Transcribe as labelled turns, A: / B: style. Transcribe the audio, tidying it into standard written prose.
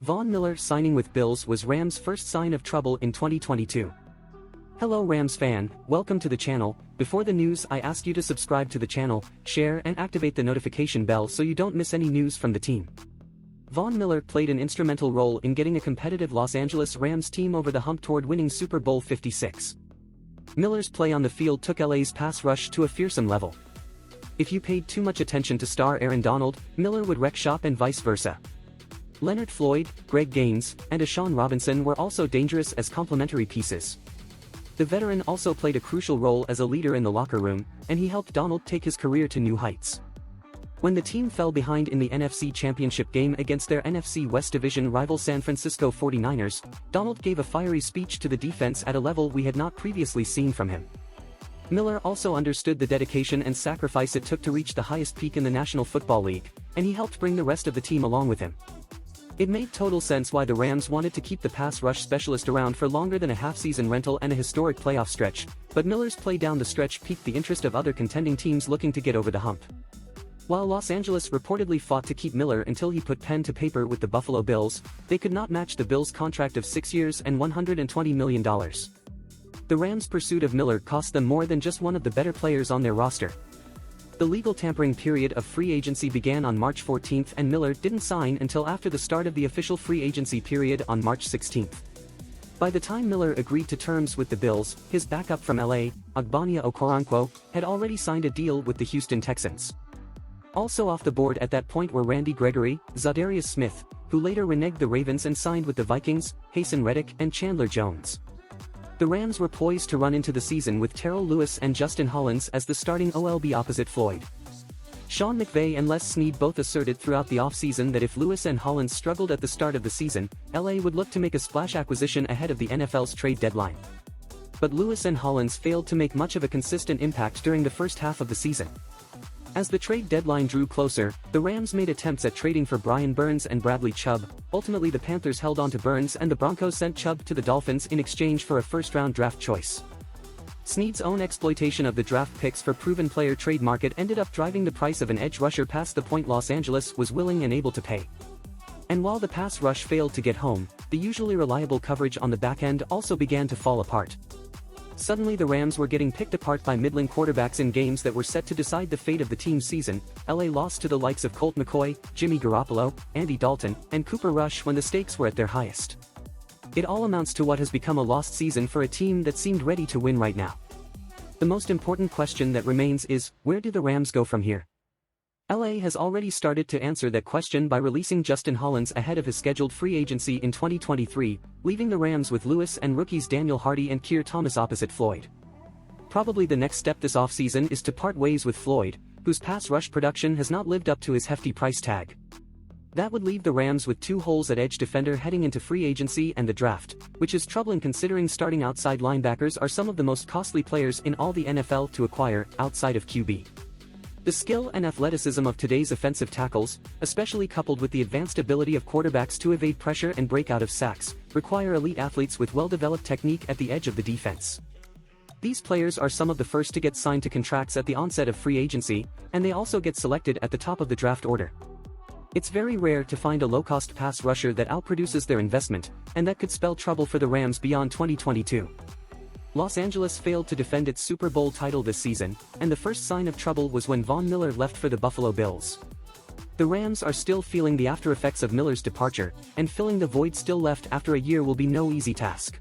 A: Von Miller signing with Bills was Rams' first sign of trouble in 2022. Hello Rams fan, welcome to the channel. Before the news, I ask you to subscribe to the channel, share and activate the notification bell so you don't miss any news from the team. Von Miller played an instrumental role in getting a competitive Los Angeles Rams team over the hump toward winning Super Bowl 56. Miller's play on the field took LA's pass rush to a fearsome level. If you paid too much attention to star Aaron Donald, Miller would wreck shop and vice versa. Leonard Floyd, Greg Gaines, and Ashawn Robinson were also dangerous as complementary pieces. The veteran also played a crucial role as a leader in the locker room, and he helped Donald take his career to new heights. When the team fell behind in the NFC Championship game against their NFC West Division rival San Francisco 49ers, Donald gave a fiery speech to the defense at a level we had not previously seen from him. Miller also understood the dedication and sacrifice it took to reach the highest peak in the National Football League, and he helped bring the rest of the team along with him. It made total sense why the Rams wanted to keep the pass rush specialist around for longer than a half-season rental and a historic playoff stretch, but Miller's play down the stretch piqued the interest of other contending teams looking to get over the hump. While Los Angeles reportedly fought to keep Miller until he put pen to paper with the Buffalo Bills, they could not match the Bills' contract of 6 years and $120 million. The Rams' pursuit of Miller cost them more than just one of the better players on their roster. The legal tampering period of free agency began on March 14 and Miller didn't sign until after the start of the official free agency period on March 16. By the time Miller agreed to terms with the Bills, his backup from LA, Ogbonnia Okoronkwo, had already signed a deal with the Houston Texans. Also off the board at that point were Randy Gregory, Zadarius Smith, who later reneged the Ravens and signed with the Vikings, Haason Reddick and Chandler Jones. The Rams were poised to run into the season with Terrell Lewis and Justin Hollins as the starting OLB opposite Floyd. Sean McVay and Les Snead both asserted throughout the offseason that if Lewis and Hollins struggled at the start of the season, LA would look to make a splash acquisition ahead of the NFL's trade deadline. But Lewis and Hollins failed to make much of a consistent impact during the first half of the season. As the trade deadline drew closer, the Rams made attempts at trading for Brian Burns and Bradley Chubb. Ultimately the Panthers held on to Burns and the Broncos sent Chubb to the Dolphins in exchange for a first-round draft choice. Snead's own exploitation of the draft picks for proven player trade market ended up driving the price of an edge rusher past the point Los Angeles was willing and able to pay. And while the pass rush failed to get home, the usually reliable coverage on the back end also began to fall apart. Suddenly the Rams were getting picked apart by middling quarterbacks in games that were set to decide the fate of the team's season. LA lost to the likes of Colt McCoy, Jimmy Garoppolo, Andy Dalton, and Cooper Rush when the stakes were at their highest. It all amounts to what has become a lost season for a team that seemed ready to win right now. The most important question that remains is, where do the Rams go from here? LA has already started to answer that question by releasing Justin Hollins ahead of his scheduled free agency in 2023, leaving the Rams with Lewis and rookies Daniel Hardy and Keir Thomas opposite Floyd. Probably the next step this offseason is to part ways with Floyd, whose pass rush production has not lived up to his hefty price tag. That would leave the Rams with two holes at edge defender heading into free agency and the draft, which is troubling considering starting outside linebackers are some of the most costly players in all the NFL to acquire, outside of QB. The skill and athleticism of today's offensive tackles, especially coupled with the advanced ability of quarterbacks to evade pressure and break out of sacks, require elite athletes with well-developed technique at the edge of the defense. These players are some of the first to get signed to contracts at the onset of free agency, and they also get selected at the top of the draft order. It's very rare to find a low-cost pass rusher that outproduces their investment, and that could spell trouble for the Rams beyond 2022. Los Angeles failed to defend its Super Bowl title this season, and the first sign of trouble was when Von Miller left for the Buffalo Bills. The Rams are still feeling the after effects of Miller's departure, and filling the void still left after a year will be no easy task.